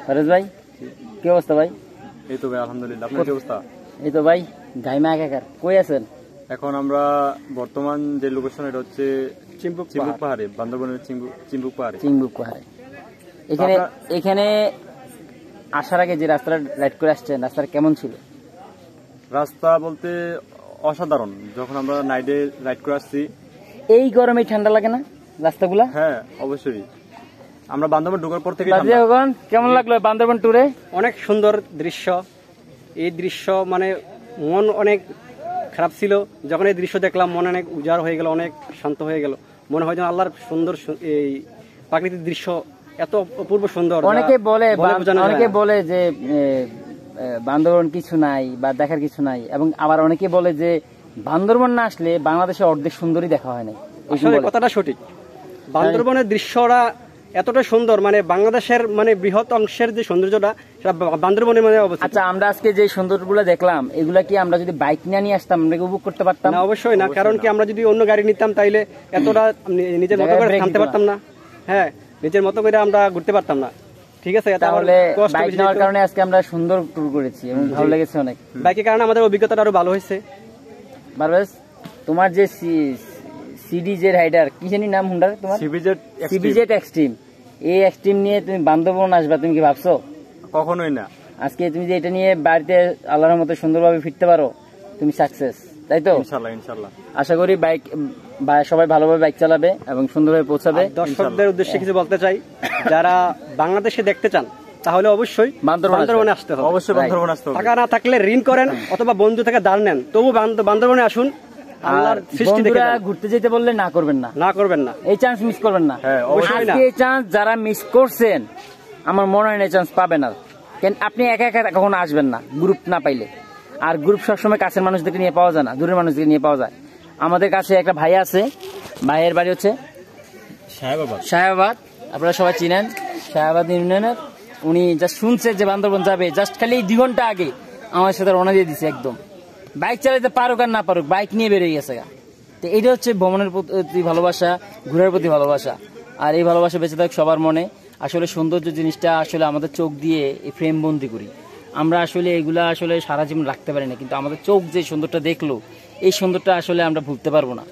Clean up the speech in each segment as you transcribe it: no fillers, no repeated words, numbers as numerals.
ফারুজ ভাই কি অবস্থা ভাই? এই তো ভাই আলহামদুলিল্লাহ, আপনার কি অবস্থা? এই তো ভাই গাইমা একাকার। কই আছেন? এখন আমরা বর্তমান যে লোকেশন এটা হচ্ছে চিম্বুক পাহাড়ে, বান্দরবনের চিম্বুক পাহাড়ে। এখানে আসার আগে যে রাস্তাটা রাইড করে আসছেন, রাস্তাটা কেমন ছিল? রাস্তা বলতে অসাধারণ। যখন আমরা নাইটে রাইড করে আসছি, এই গরমে ঠান্ডা লাগে না রাস্তাগুলা? হ্যাঁ অবশ্যই। আমরা বান্দরবন ঢোকার পর থেকে কেমন লাগলো বান্দরবন ট্যুরে? অনেক সুন্দর দৃশ্য। এই দৃশ্য মানে মন অনেক খারাপ ছিল, যখন এই দৃশ্য দেখলাম মন অনেক উজাড় হয়ে গেল, অনেক শান্ত হয়ে গেল। মনে হয় যেন আল্লাহর সুন্দর এই প্রাকৃতিক দৃশ্য এত অপূর্ব সুন্দর। অনেকে বলে যে বান্দরবন কিছু নাই বা দেখার কিছু নাই, এবং আবার অনেকে বলে যে বান্দরবন না আসলে বাংলাদেশের অর্ধেক সুন্দরী দেখা হয় না। আসলে কথাটা সঠিক। বান্দরবনের দৃশ্যটা এতটা সুন্দর, মানে বাংলাদেশের মানে বৃহৎ অংশের যে সৌন্দর্যটা সেটা বান্দরবনের মধ্যে অবস্থিত। আচ্ছা, আমরা আজকে যে সৌন্দর্যগুলো দেখলাম, এগুলা কি আমরা যদি বাইক নিয়ে আসতাম আমরা উপভোগ করতে পারতাম? না, অবশ্যই না। কারণ কি আমরা যদি অন্য গাড়ি নিতাম তাইলে এতটা নিজের মতো করে থামতে পারতাম না। হ্যাঁ, নিজের মতো করে আমরা ঘুরতে পারতাম না। ঠিক আছে, তাহলে বাইক নেওয়ার কারণে আজকে আমরা সুন্দর ট্যুর করেছি এবং ভালো লেগেছে অনেক। বাইকের কারণে আমাদের অভিজ্ঞতাটা আরো ভালো হয়েছে। পারভেজ, তোমার যে সিডি যে রাইডার কি জানি নাম হুন্ডার তোমার? CBZ extreme. এই এক্সট্রিম নিয়ে তুমি বান্দরবন আসবা, তুমি কি ভাবছো? কখনোই না। আজকে তুমি যে এটা নিয়ে বাড়িতে আল্লাহর মতো সুন্দরভাবে ফিরতে পারো, তুমি সাকসেস, তাই তো? ইনশাআল্লাহ। আশা করি সবাই ভালোভাবে বাইক চালাবে এবং সুন্দরভাবে পৌঁছাবে। দর্শকদের উদ্দেশ্যে কিছু বলতে চাই, যারা বাংলাদেশে দেখতে চান তাহলে অবশ্যই বান্দরবনে আসতে হবে। অবশ্যই বান্দরবনে আসতে হবে। টাকা না থাকলে ঋণ করেন অথবা বন্ধু থেকে ধার নেন, তবু বান্দরবনে আসুন। আর বন্ধুরা ঘুরতে যেতে বললে না করবেন না, এই চান্স মিস করবেন না। এই চান্স যারা মিস করছেন, আমার মনে হয় না এই চান্স পাবেন না। কেন আপনি একা একা কখনো আসবেন না গ্রুপ না পাইলে। আর গ্রুপ সবসময় কাছের মানুষদেরকে নিয়ে পাওয়া যায় না, দূরের মানুষদেরকে নিয়ে পাওয়া যায়। আমাদের কাছে একটা ভাই আছে, ভাইয়ের বাড়ি হচ্ছে সাহেবাবাদ। আপনারা সবাই চিনেন সাহেবাবাদ ইউনিয়নের। উনি জাস্ট শুনছে যে বান্দরবন যাবে, জাস্ট খালি 2 ঘন্টা আগে আমার সাথে রওনা দিয়ে দিচ্ছে। একদম বাইক চালাতে পারুক আর না পারুক, বাইক নিয়ে বেরিয়ে গেছে। তো এটা হচ্ছে ভ্রমণের প্রতি ভালোবাসা, ঘোরার প্রতি ভালোবাসা। আর এই ভালোবাসা বেঁচে থাক সবার মনে। আসলে সৌন্দর্য জিনিসটা আসলে আমাদের চোখ দিয়ে ফ্রেম বন্দি করি আমরা। আসলে এগুলা আসলে সারা জীবন রাখতে পারি না, কিন্তু আমাদের চোখ যে সুন্দরটা দেখলো, এই সুন্দরটা আসলে আমরা ভুলতে পারবো না।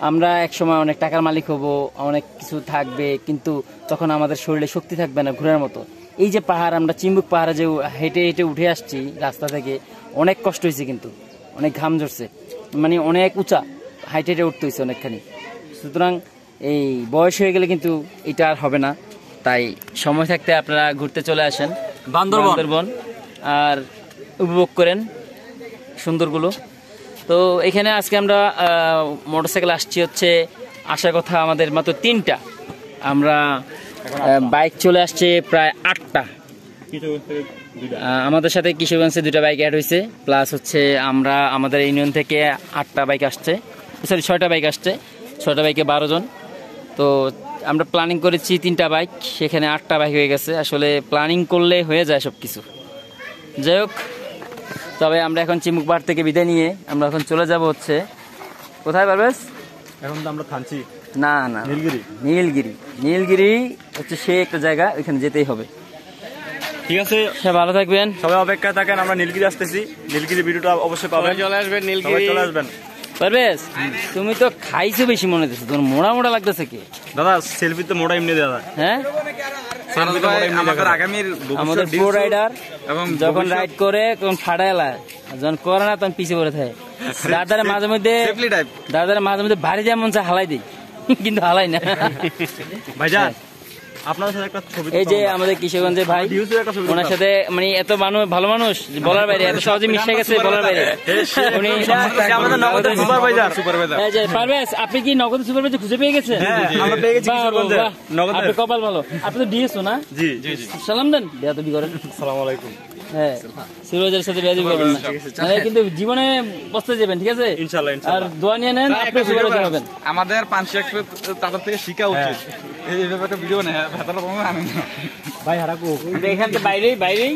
আমরা একসময় অনেক টাকার মালিক হব, অনেক কিছু থাকবে, কিন্তু তখন আমাদের শরীরে শক্তি থাকবে না ঘোরার মতো। এই যে পাহাড়, আমরা চিম্বুক পাহাড়ে যে হেঁটে হেঁটে উঠে আসছি রাস্তা থেকে, অনেক কষ্ট হয়েছে, কিন্তু অনেক ঘাম ঝরছে, মানে অনেক উঁচা, হাইটে হেঁটে উঠতে হয়েছে অনেকখানি। সুতরাং এই বয়স হয়ে গেলে কিন্তু এটা আর হবে না। তাই সময় থাকতে আপনারা ঘুরতে চলে আসেন বান্দরবন আর উপভোগ করেন সুন্দরগুলো। তো এখানে আজকে আমরা মোটরসাইকেল আসছি হচ্ছে, আসার কথা আমাদের মাত্র 3টা, আমরা বাইক চলে আসছে প্রায় 8টা। আমাদের সাথে কিশোরগঞ্জে 2টা বাইক অ্যাড হয়েছে, প্লাস হচ্ছে আমরা আমাদের ইউনিয়ন থেকে 8টা বাইক আসছে, 6টা বাইক আসছে, 6টা বাইকে 12 জন। তো আমরা প্ল্যানিং করেছি 3টা বাইক, সেখানে 8টা বাইক হয়ে গেছে। আসলে প্ল্যানিং করলে হয়ে যায় সব কিছু। যাই হোক, তবে আমরা এখন চিম্বুক পাহাড় থেকে বিদায় নিয়ে আমরা এখন চলে যাব হচ্ছে কোথায় পারবেস? এখন তো আমরা থামছি না, নীলগিরি হচ্ছে সে একটা জায়গা, ওইখানে যেতেই হবে। ঠিক আছে, সে ভালো থাকবেন, সবাই অপেক্ষায় থাকেন। আমরা নীলগিরি আসতেছি, নীলগিরি ভিডিওটা অবশ্যই পাবেন, চলে আসবেন নীলগিরি, চলে আসবেন। পারবেস, তুমি তো খাইছো বেশি মনে হচ্ছে, তোমার মোড়া লাগতেছে কি? দাদা সেলফি তো মোড়া এমনি দাদা। হ্যাঁ, আমাদের প্রো রাইডার যখন রাইড করে তখন ফাটাইলা, যখন করে না তখন পিছিয়ে পড়ে থাকে। দাদারে মাঝে মধ্যে বাড়ি যেমন চা হালাই দিই, কিন্তু হালাই না। ভাইজান আপনার সাথে একটা ছবি, এই যে আমাদের কিশোরগঞ্জের ভাই, ওনার সাথে মানে এত মানুষ, ভালো মানুষ বলার বাইরে, এত সহজে মিশে গেছে বলার বাইরে। উনি আমাদের নগদের সুপারভাইজার। পারভেজ, আপনি কি নগদের সুপারভাইজার খুঁজে পেয়ে গেছেন? আমরা পেয়ে গেছি কিশোরগঞ্জে। আপনি কপাল ভালো, আপনি তো ডিএসও না? জি। সালাম দেন, বেয়াদবি করেন। আসসালামু আলাইকুম। হ্যাঁ, সুরজের সাথে বেয়াদবি করবেন না, কিন্তু জীবনে বসতে যাবেন, ঠিক আছে? ইনশাআল্লাহ। আর দোয়া নিয়ে নেন, আপনি সুপারভাইজার হবেন। আমাদের 500 তাদের থেকে শিখা উচিত। এই ব্যাপারটা ভিডিও নেই, ভাই হারাকো এখান থেকে বাইরেই